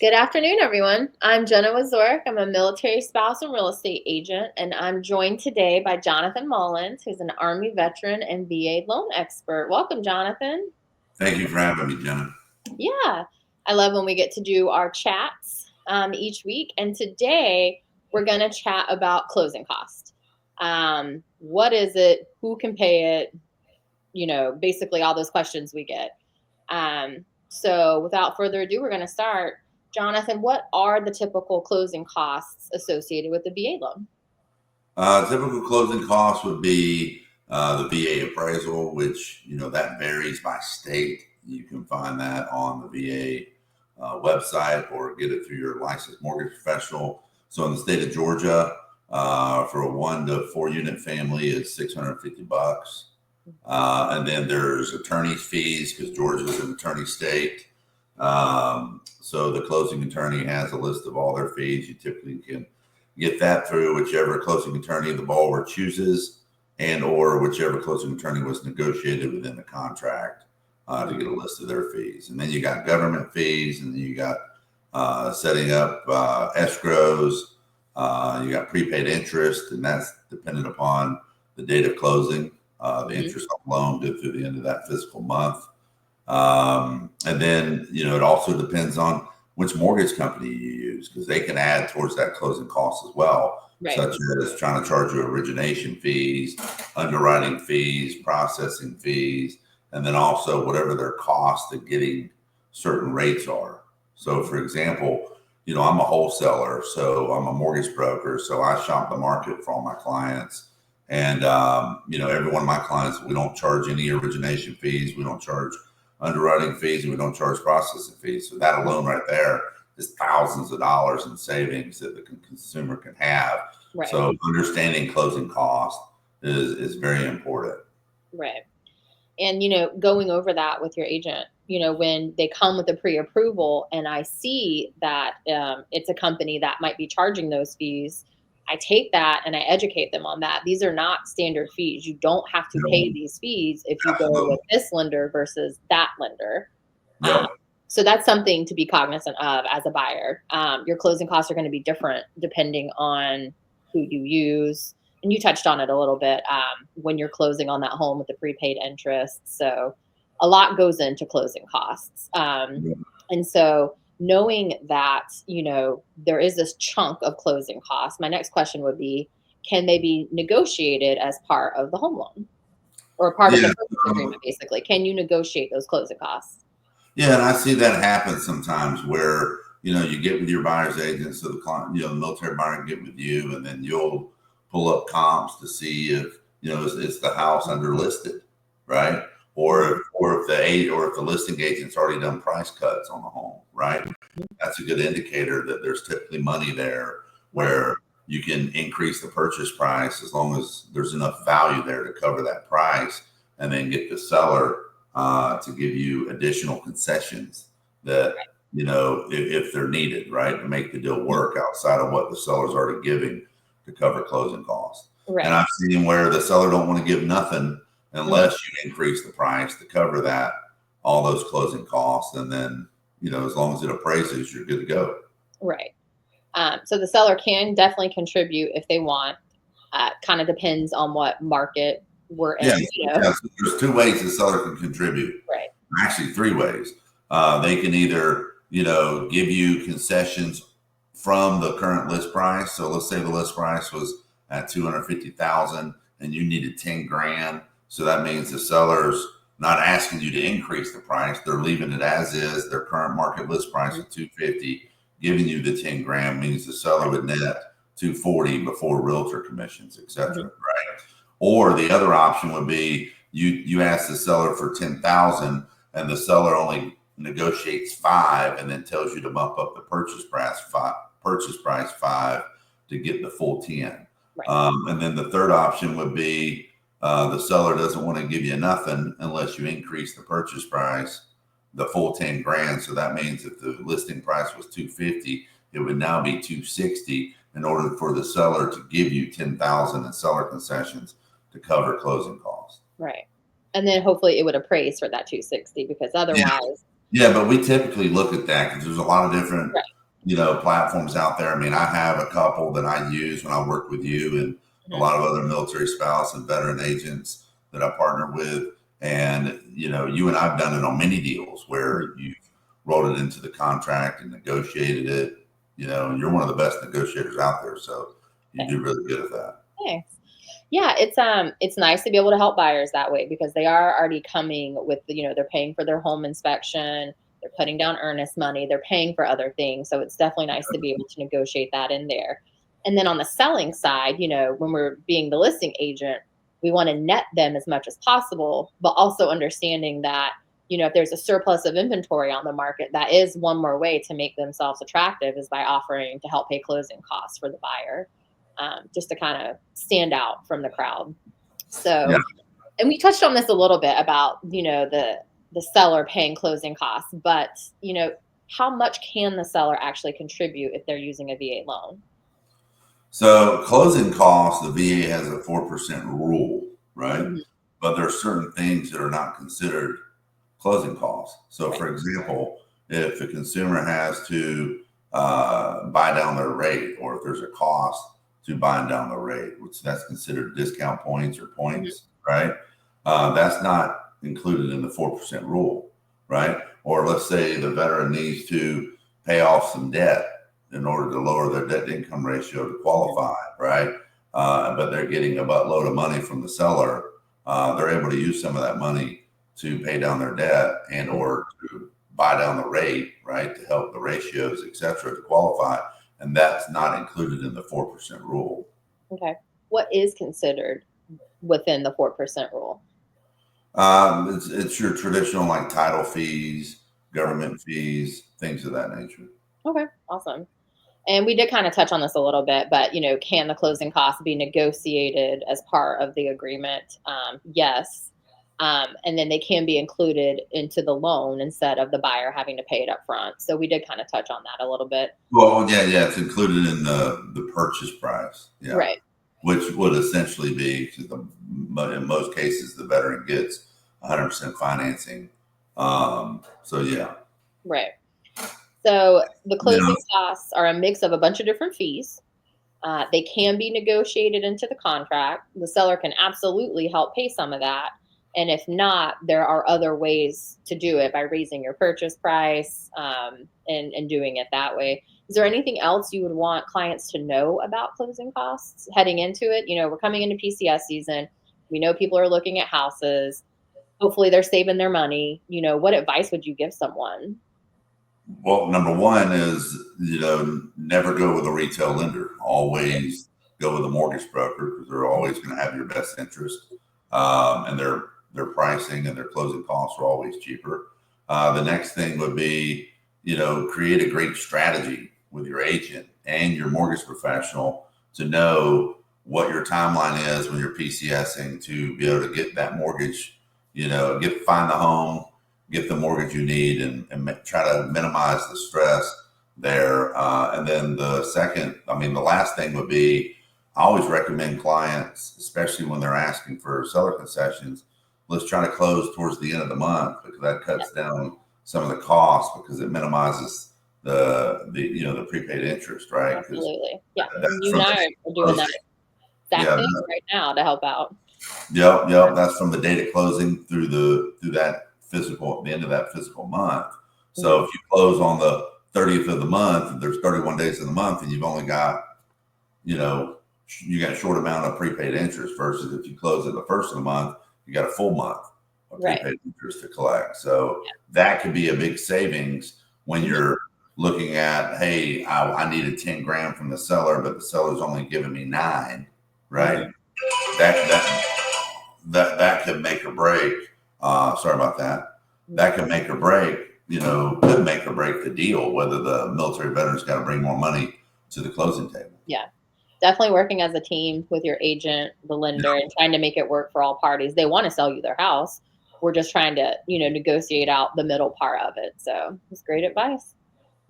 Good afternoon, everyone. I'm Jenna Wazorek. I'm a military spouse and real estate agent, and I'm joined today by Jonathan Mullins, who's an Army veteran and VA loan expert. Welcome, Jonathan. Thank you for having me, Jenna. Yeah, I love when we get to do our chats each week. And today we're going to chat about closing cost. What is it? Who can pay it? Basically all those questions we get. So without further ado, we're going to start. Jonathan, what are the typical closing costs associated with the VA loan? Typical closing costs would be the VA appraisal, which, that varies by state. You can find that on the VA website or get it through your licensed mortgage professional. So in the state of Georgia, for a 1 to 4 unit family, it's $650. And then there's attorney's fees because Georgia is an attorney state. So the closing attorney has a list of all their fees. You typically can get that through whichever closing attorney the borrower chooses and or whichever closing attorney was negotiated within the contract to get a list of their fees. And then you got government fees, and then you got setting up escrows. You got prepaid interest, and that's dependent upon the date of closing. The interest on loan good through the end of that fiscal month. And then, it also depends on which mortgage company you use, because they can add towards that closing cost as well, Right. Such as trying to charge you origination fees, underwriting fees, processing fees, and then also whatever their cost of getting certain rates are. So, for example, I'm a wholesaler, so I'm a mortgage broker, so I shop the market for all my clients. And, every one of my clients, we don't charge any origination fees. We don't charge underwriting fees, and we don't charge processing fees. So that alone right there is thousands of dollars in savings that the consumer can have. Right. So understanding closing cost is very important. Right. And, going over that with your agent, when they come with a pre-approval and I see that it's a company that might be charging those fees, I take that and I educate them on that. These are not standard fees. You don't have to pay these fees if you go with this lender versus that lender. Yep. So that's something to be cognizant of as a buyer. Your closing costs are going to be different depending on who you use. And you touched on it a little bit when you're closing on that home with the prepaid interest. So a lot goes into closing costs. And so knowing that, there is this chunk of closing costs, my next question would be, can they be negotiated as part of the home loan or part of the purchase agreement, basically? Can you negotiate those closing costs? Yeah, and I see that happen sometimes where, you get with your buyer's agent, so the client, the military buyer can get with you, and then you'll pull up comps to see if, is the house under listed, right? Or if the listing agent's already done price cuts on the home, right? That's a good indicator that there's typically money there where you can increase the purchase price as long as there's enough value there to cover that price, and then get the seller to give you additional concessions that, if they're needed, right, to make the deal work outside of what the seller's already giving to cover closing costs. Right. And I've seen where the seller don't want to give nothing unless you increase the price to cover that, all those closing costs. And then, as long as it appraises, you're good to go. Right. So the seller can definitely contribute if they want. Kind of depends on what market we're in. So there's 2 ways the seller can contribute. Right. Actually, 3 ways. They can either, give you concessions from the current list price. So let's say the list price was at $250,000 and you needed 10 grand. So that means the seller's not asking you to increase the price. They're leaving it as is. Their current market list price is $250,000. Giving you the 10 grand means the seller would net $240,000 before realtor commissions, etc. Right? Or the other option would be you ask the seller for $10,000 and the seller only negotiates $5,000 and then tells you to bump up the purchase price $5,000 to get the full $10,000. Right. And then the third option would be the seller doesn't want to give you nothing unless you increase the purchase price, the full 10 grand. So that means if the listing price was $250,000, it would now be $260,000 in order for the seller to give you $10,000 in seller concessions to cover closing costs. Right. And then hopefully it would appraise for that $260,000 because otherwise. Yeah, but we typically look at that because there's a lot of different platforms out there. I mean, I have a couple that I use when I work with you and a Mhm. lot of other military spouse and veteran agents that I partner with. And, you and I've done it on many deals Mhm. where you've rolled it into the contract and negotiated it, and you're one of the best negotiators out there. So you do really good at that. Thanks. Yeah, it's nice to be able to help buyers that way because they are already coming with they're paying for their home inspection, they're putting down earnest money, they're paying for other things. So it's definitely nice to be able to negotiate that in there. And then on the selling side, when we're being the listing agent, we want to net them as much as possible, but also understanding that, if there's a surplus of inventory on the market, that is one more way to make themselves attractive is by offering to help pay closing costs for the buyer, just to kind of stand out from the crowd. Yeah. So, and we touched on this a little bit about the seller paying closing costs, but how much can the seller actually contribute if they're using a VA loan? So closing costs, the VA has a 4% rule, right? Mhm. But there are certain things that are not considered closing costs. So, Right. for example, if the consumer has to buy down their rate, or if there's a cost to buying down the rate, which that's considered discount points or Mhm. points, right? That's not included in the 4% rule, right? Or let's say the veteran needs to pay off some debt in order to lower their debt to income ratio to Mhm. qualify, right? But they're getting a buttload of money from the seller. They're able to use some of that money to pay down their debt and Mhm. or to buy down the rate, right, to help the ratios, et cetera, to qualify. And that's not included in the 4% rule. Okay. What is considered within the 4% rule? It's your traditional like title fees, Okay. government fees, things of that nature. Okay. Awesome. And we did kind of touch on this a little bit, but can the closing costs be negotiated as part of the agreement? Yes. And then they can be included into the loan instead of the buyer having to pay it up front. So we did kind of touch on that a little bit. Well, yeah, yeah, it's included in the purchase price. Yeah, Right. which would essentially be, 'cause in most cases, the veteran gets 100% financing. So yeah, Right. So the you know, closing costs are a mix of a bunch of different fees. They can be negotiated into the contract. The seller can absolutely help pay some of that. And if not, there are other ways to do it by raising your purchase price, and doing it that way. Is there anything else you would want clients to know about closing costs heading into it? We're coming into PCS season. We know people are looking at houses. Hopefully, they're saving their money. What advice would you give someone? well, number one is, never go with a retail lender. Always go with a mortgage broker because they're always going to have your best interest, and their pricing and their closing costs are always cheaper. The next thing would be, create a great strategy with your agent and your mortgage professional to know what your timeline is when you're PCSing to be able to get that mortgage, find the home, get the mortgage you need, and try to minimize the stress there. And then the last thing would be, I always recommend clients, especially when they're asking for seller concessions, let's try to close towards the end of the month because that Yeah, cuts down some of the costs because it minimizes the prepaid interest, right? Because absolutely. Yeah. And that's you from and the I are doing that closing. exact Yeah, thing right now to help out. yep, yep. That's from the date of closing through the end of that physical month. So Mhm. if you close on the 30th of the month, there's 31 days in the month, and you've only got, you know, you got a short amount of prepaid interest versus if you close at the first of the month, you got a full month of Right. prepaid interest to collect. So that could be a big savings when Mhm. you're looking at, hey, I needed 10 grand from the seller, but the seller's only giving me nine, right? Mhm. That could make or break. Sorry about that. Mhm. That could make or break. Could make or break the deal. Whether the military veterans got to bring more money to the closing table. Yeah. Definitely working as a team with your agent, the Yeah. lender, and trying to make it work for all parties. They want to sell you their house. We're just trying to, negotiate out the middle part of it. So it's great advice.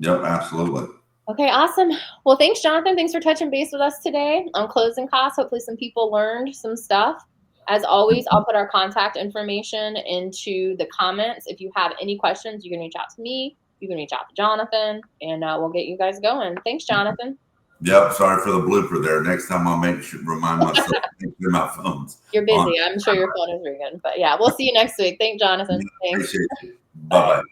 Yep. Absolutely. Okay, awesome. Well, thanks, Jonathan. Thanks for touching base with us today on closing costs. Hopefully, some people learned some stuff. As always, I'll put our contact information into the comments. If you have any questions, you can reach out to me. If you can reach out to Jonathan, and we'll get you guys going. Thanks, Jonathan. Yep. Sorry for the blooper there. Next time I'll remind myself to make sure my phone's You're busy. on. I'm sure your phone is ringing. But yeah, we'll see you next week. Thanks, Jonathan. Thanks. Appreciate you. Bye. Bye bye.